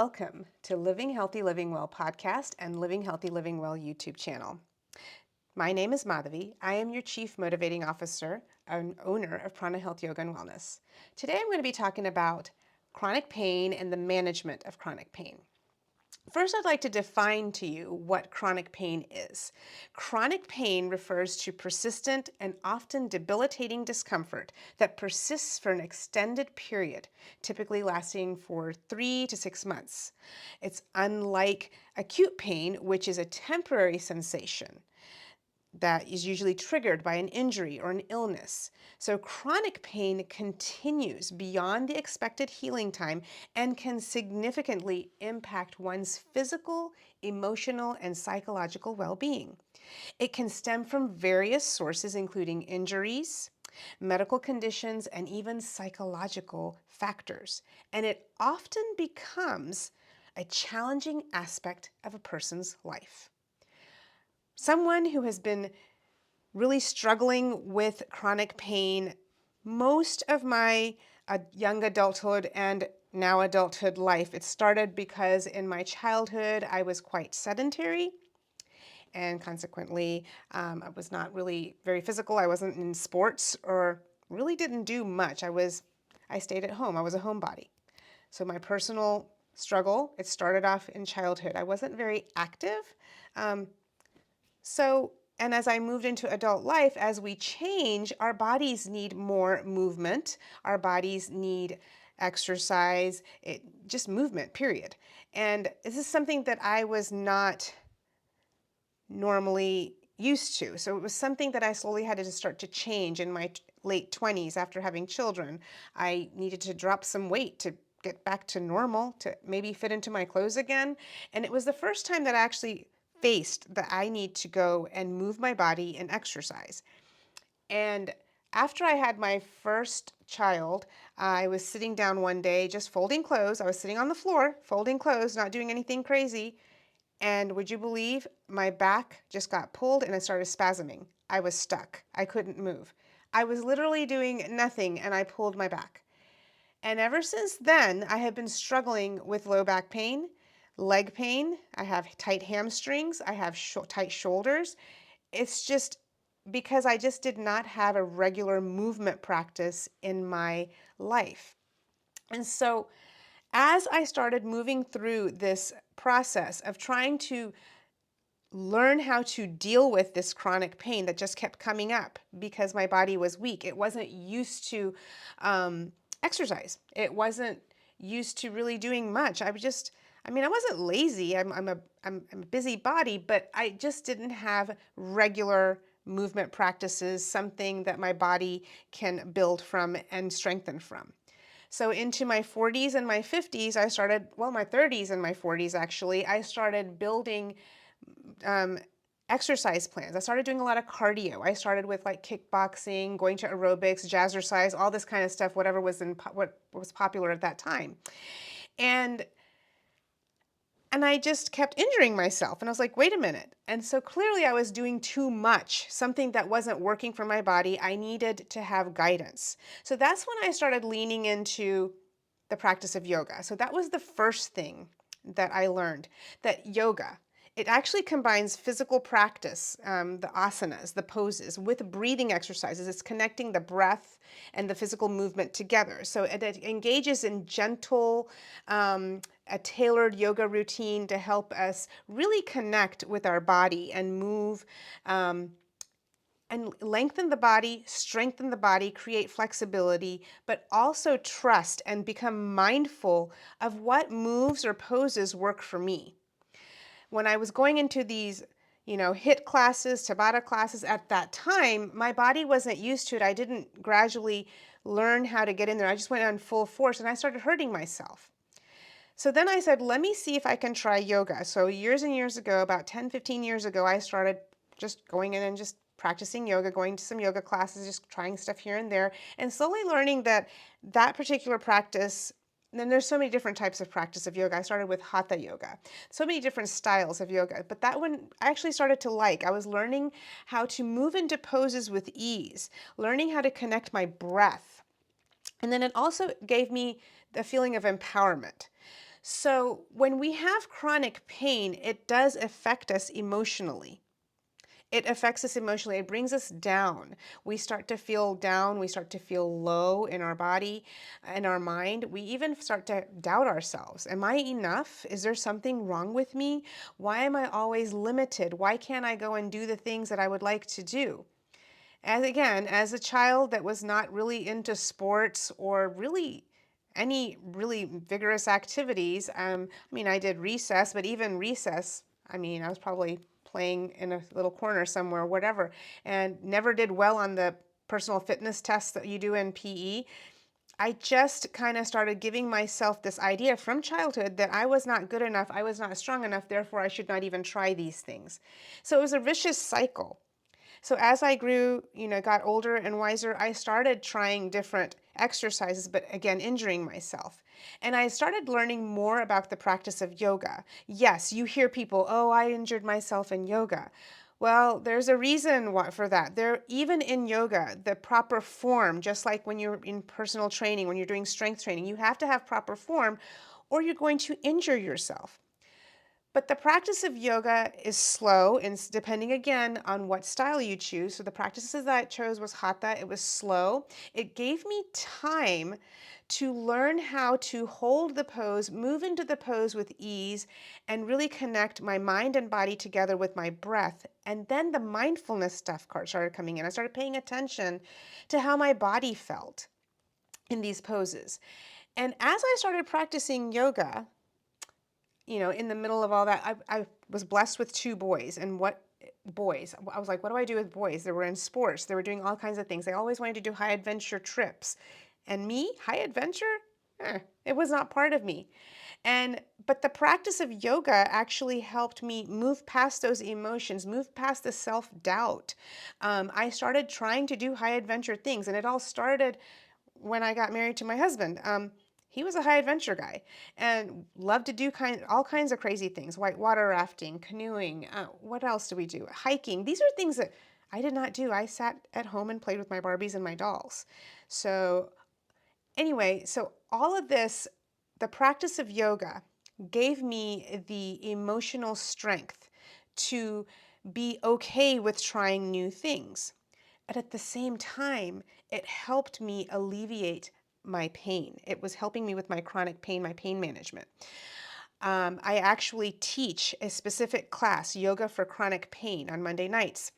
Welcome to Living Healthy Living Well podcast and Living Healthy Living Well YouTube channel. My name is Madhavi. I am your Chief Motivating Officer and owner of Prana Health Yoga and Wellness. Today I'm going to be talking about chronic pain and the management of chronic pain. First, I'd like to define to you what chronic pain is. Chronic pain refers to persistent and often debilitating discomfort that persists for an extended period, typically lasting for 3 to 6 months. It's unlike acute pain, which is a temporary sensation that is usually triggered by an injury or an illness. So chronic pain continues beyond the expected healing time and can significantly impact one's physical, emotional, and psychological well-being. It can stem from various sources, including injuries, medical conditions, and even psychological factors. And it often becomes a challenging aspect of a person's life. Someone who has been really struggling with chronic pain most of my young adulthood and now adulthood life. It started because in my childhood I was quite sedentary, and consequently I was not really very physical. I wasn't in sports or really didn't do much. I stayed at home. I was a homebody. So my personal struggle, it started off in childhood. I wasn't very active. And as I moved into adult life, as we change, our bodies need more movement. Our bodies need exercise, just movement, period. And this is something that I was not normally used to. So it was something that I slowly had to start to change in my late 20s after having children. I needed to drop some weight to get back to normal, to maybe fit into my clothes again. And it was the first time that I actually faced that I need to go and move my body and exercise. And after I had my first child, I was sitting down one day just folding clothes. I was sitting on the floor, folding clothes, not doing anything crazy. And would you believe my back just got pulled and it started spasming. I was stuck. I couldn't move. I was literally doing nothing and I pulled my back. And ever since then, I have been struggling with low back pain, leg pain. I have tight hamstrings. I have tight shoulders. It's just because I just did not have a regular movement practice in my life. And so as I started moving through this process of trying to learn how to deal with this chronic pain that just kept coming up because my body was weak. It wasn't used to exercise. It wasn't used to really doing much. I wasn't lazy. I'm a busy body, but I just didn't have regular movement practices, something that my body can build from and strengthen from. So into my 40s and my 50s, my 30s and my 40s actually, I started building exercise plans. I started doing a lot of cardio. I started with like kickboxing, going to aerobics, jazzercise, all this kind of stuff, whatever was what was popular at that time. And I just kept injuring myself. And I was like, wait a minute. And so clearly I was doing too much, something that wasn't working for my body. I needed to have guidance. So that's when I started leaning into the practice of yoga. So that was the first thing that I learned, that yoga, it actually combines physical practice, the asanas, the poses, with breathing exercises. It's connecting the breath and the physical movement together. So it engages in gentle, a tailored yoga routine to help us really connect with our body and move and lengthen the body, strengthen the body, create flexibility, but also trust and become mindful of what moves or poses work for me. When I was going into these, HIIT classes, Tabata classes at that time, my body wasn't used to it. I didn't gradually learn how to get in there. I just went on full force and I started hurting myself. So then I said, let me see if I can try yoga. So years and years ago, about 10, 15 years ago, I started just going in and just practicing yoga, going to some yoga classes, just trying stuff here and there, and slowly learning that particular practice. And then there's so many different types of practice of yoga. I started with hatha yoga, so many different styles of yoga, but that one I actually started to like. I was learning how to move into poses with ease, learning how to connect my breath. And then it also gave me the feeling of empowerment. So when we have chronic pain, it does affect us emotionally. It affects us emotionally. It brings us down. We start to feel down. We start to feel low in our body, in our mind. We even start to doubt ourselves. Am I enough? Is there something wrong with me? Why am I always limited? Why can't I go and do the things that I would like to do? As a child that was not really into sports or really any really vigorous activities, I did recess, but even recess, I was probably playing in a little corner somewhere, whatever, and never did well on the personal fitness tests that you do in PE. I just kind of started giving myself this idea from childhood that I was not good enough, I was not strong enough, therefore I should not even try these things. So it was a vicious cycle. So as I grew, got older and wiser, I started trying different exercises, but again, injuring myself. And I started learning more about the practice of yoga. Yes, you hear people, oh, I injured myself in yoga. Well, there's a reason for that. Even in yoga, the proper form, just like when you're in personal training, when you're doing strength training, you have to have proper form or you're going to injure yourself. But the practice of yoga is slow, and depending again on what style you choose. So the practices that I chose was hatha. It was slow. It gave me time to learn how to hold the pose, move into the pose with ease, and really connect my mind and body together with my breath. And then the mindfulness stuff started coming in. I started paying attention to how my body felt in these poses. And as I started practicing yoga, in the middle of all that, I was blessed with two boys. And what boys? I was like, what do I do with boys? They were in sports. They were doing all kinds of things. They always wanted to do high adventure trips. And me, high adventure? It was not part of me. But the practice of yoga actually helped me move past those emotions, move past the self-doubt. I started trying to do high adventure things, and it all started when I got married to my husband. He was a high adventure guy and loved to do all kinds of crazy things: whitewater rafting, canoeing. What else do we do? Hiking. These are things that I did not do. I sat at home and played with my Barbies and my dolls. So anyway, so all of this, the practice of yoga gave me the emotional strength to be okay with trying new things. And at the same time, it helped me alleviate my pain. It was helping me with my chronic pain, my pain management. I actually teach a specific class, Yoga for Chronic Pain, on Monday nights.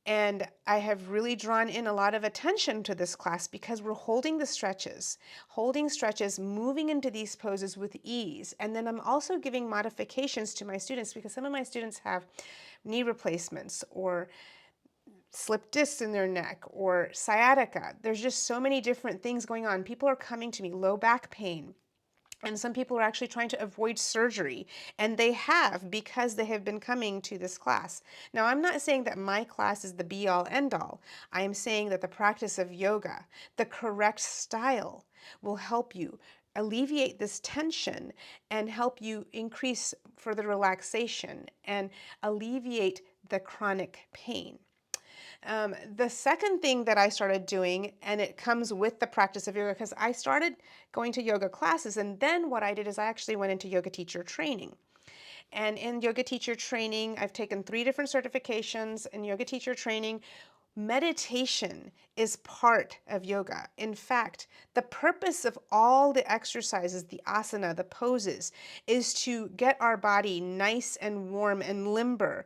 And I have really drawn in a lot of attention to this class because we're holding stretches, moving into these poses with ease. And then I'm also giving modifications to my students because some of my students have knee replacements or slip discs in their neck or sciatica. There's just so many different things going on. People are coming to me, low back pain. And some people are actually trying to avoid surgery, and they have because they have been coming to this class. Now, I'm not saying that my class is the be-all, end-all. I am saying that the practice of yoga, the correct style, will help you alleviate this tension and help you increase further relaxation and alleviate the chronic pain. The second thing that I started doing, and it comes with the practice of yoga, because I started going to yoga classes, and then what I did is I actually went into yoga teacher training. And in yoga teacher training, I've taken 3 different certifications in yoga teacher training. Meditation is part of yoga. In fact, the purpose of all the exercises, the asana, the poses, is to get our body nice and warm and limber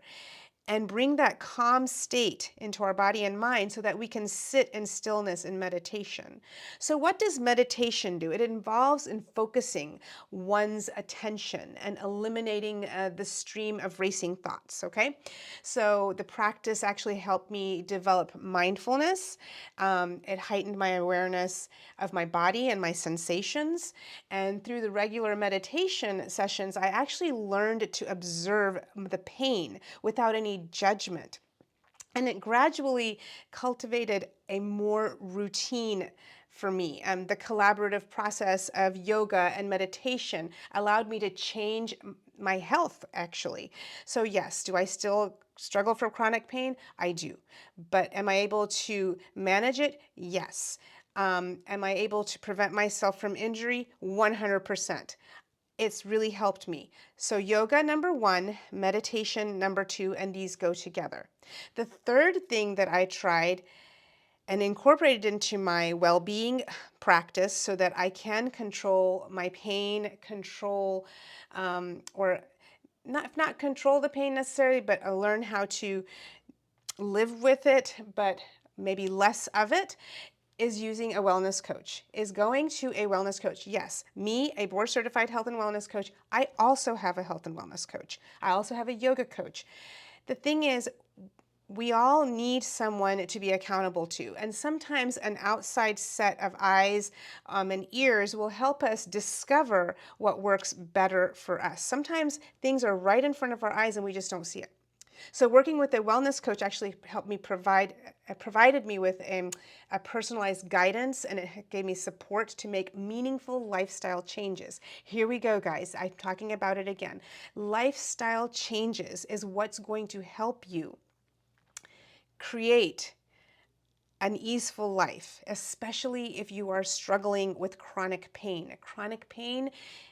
and bring that calm state into our body and mind so that we can sit in stillness in meditation. So what does meditation do? It involves in focusing one's attention and eliminating the stream of racing thoughts, okay? So the practice actually helped me develop mindfulness. It heightened my awareness of my body and my sensations. And through the regular meditation sessions, I actually learned to observe the pain without any judgment. And it gradually cultivated a more routine for me. The collaborative process of yoga and meditation allowed me to change my health, actually. So yes, do I still struggle from chronic pain? I do. But am I able to manage it? Yes. Am I able to prevent myself from injury? 100%. it's really helped me. So yoga number one, meditation number two, and these go together. The third thing that I tried and incorporated into my well-being practice so that I can control my pain, control or not control the pain necessarily, but learn how to live with it, but maybe less of it, is using a wellness coach, is going to a wellness coach. Yes, me, a board certified health and wellness coach. I also have a health and wellness coach. I also have a yoga coach. The thing is, we all need someone to be accountable to. And sometimes an outside set of eyes and ears will help us discover what works better for us. Sometimes things are right in front of our eyes and we just don't see it. So working with a wellness coach actually helped me provided me with a personalized guidance, and it gave me support to make meaningful lifestyle changes. Here we go, guys. I'm talking about it again. Lifestyle changes is what's going to help you create an easeful life, especially if you are struggling with chronic pain. Chronic pain,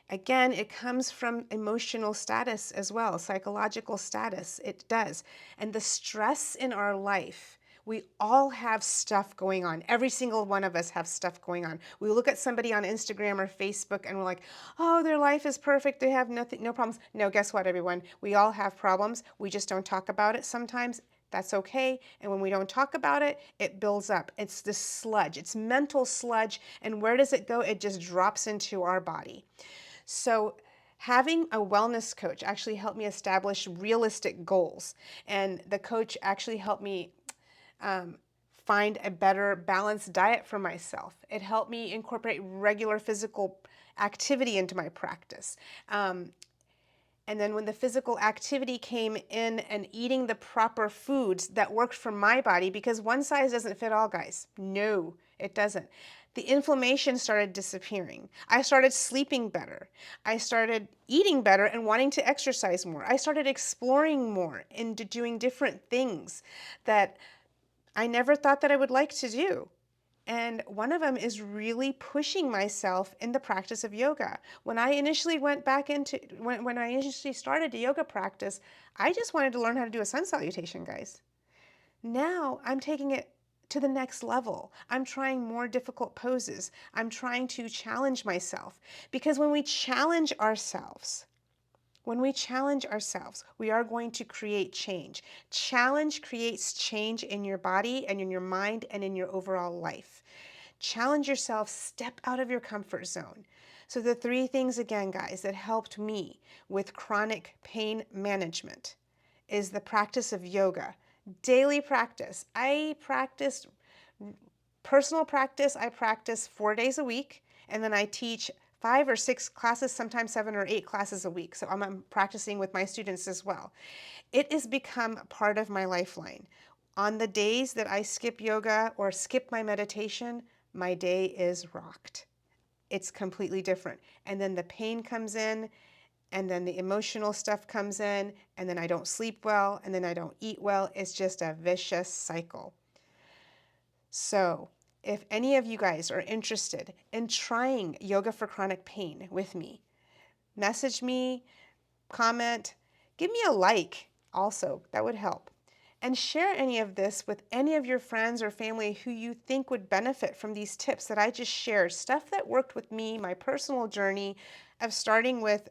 again, it comes from emotional status as well, psychological status, it does. And the stress in our life, we all have stuff going on. Every single one of us have stuff going on. We look at somebody on Instagram or Facebook and we're like, oh, their life is perfect. They have nothing, no problems. No, guess what, everyone? We all have problems. We just don't talk about it sometimes. That's okay. And when we don't talk about it, it builds up. It's this sludge. It's mental sludge. And where does it go? It just drops into our body. So having a wellness coach actually helped me establish realistic goals. And the coach actually helped me find a better balanced diet for myself. It helped me incorporate regular physical activity into my practice. And then when the physical activity came in and eating the proper foods that worked for my body, because one size doesn't fit all, guys. No, it doesn't. The inflammation started disappearing. I started sleeping better. I started eating better and wanting to exercise more. I started exploring more and doing different things that I never thought that I would like to do. And one of them is really pushing myself in the practice of yoga. When I initially when I initially started a yoga practice, I just wanted to learn how to do a sun salutation, guys. Now I'm taking it to the next level. I'm trying more difficult poses. I'm trying to challenge myself. Because when we challenge ourselves, we are going to create change. Challenge creates change in your body and in your mind and in your overall life. Challenge yourself, step out of your comfort zone. So the three things again, guys, that helped me with chronic pain management is the practice of yoga. Daily practice. I practice personal practice. I practice 4 days a week, and then I teach 5 or 6 classes, sometimes 7 or 8 classes a week. So I'm practicing with my students as well. It has become part of my lifeline. On the days that I skip yoga or skip my meditation, my day is rocked. It's completely different. And then the pain comes in, and then the emotional stuff comes in, and then I don't sleep well, and then I don't eat well. It's just a vicious cycle. So, if any of you guys are interested in trying yoga for chronic pain with me, message me, comment, give me a like also. That would help. And share any of this with any of your friends or family who you think would benefit from these tips that I just shared. Stuff that worked with me, my personal journey of starting with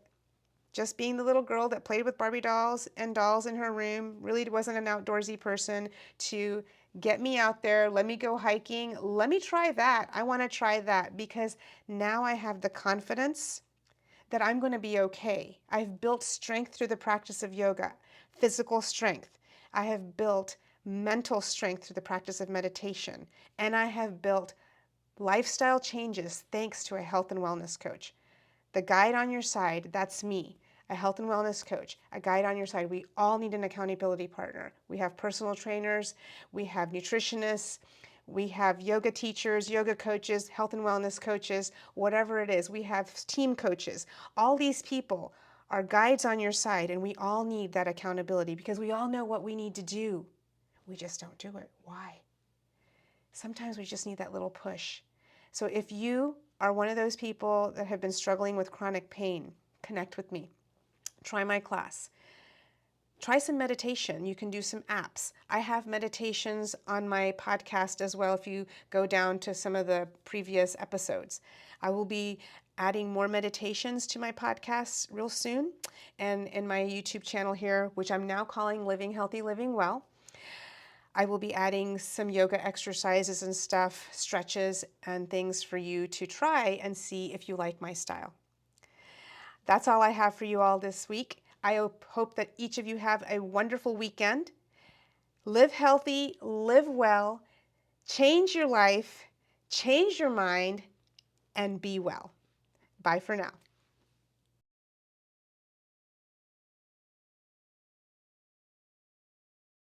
just being the little girl that played with Barbie dolls and dolls in her room, really wasn't an outdoorsy person, to get me out there, let me go hiking, let me try that. I want to try that because now I have the confidence that I'm going to be okay. I've built strength through the practice of yoga, physical strength. I have built mental strength through the practice of meditation. And I have built lifestyle changes thanks to a health and wellness coach. The guide on your side, that's me, a health and wellness coach, a guide on your side. We all need an accountability partner. We have personal trainers, we have nutritionists, we have yoga teachers, yoga coaches, health and wellness coaches, whatever it is. We have team coaches. All these people are guides on your side, and we all need that accountability because we all know what we need to do. We just don't do it. Why? Sometimes we just need that little push. So if you are one of those people that have been struggling with chronic pain, connect with me. Try my class. Try some meditation. You can do some apps. I have meditations on my podcast as well if you go down to some of the previous episodes. I will be adding more meditations to my podcast real soon and in my YouTube channel here, which I'm now calling Living Healthy, Living Well. I will be adding some yoga exercises and stuff, stretches and things for you to try and see if you like my style. That's all I have for you all this week. I hope that each of you have a wonderful weekend. Live healthy, live well, change your life, change your mind, and be well. Bye for now.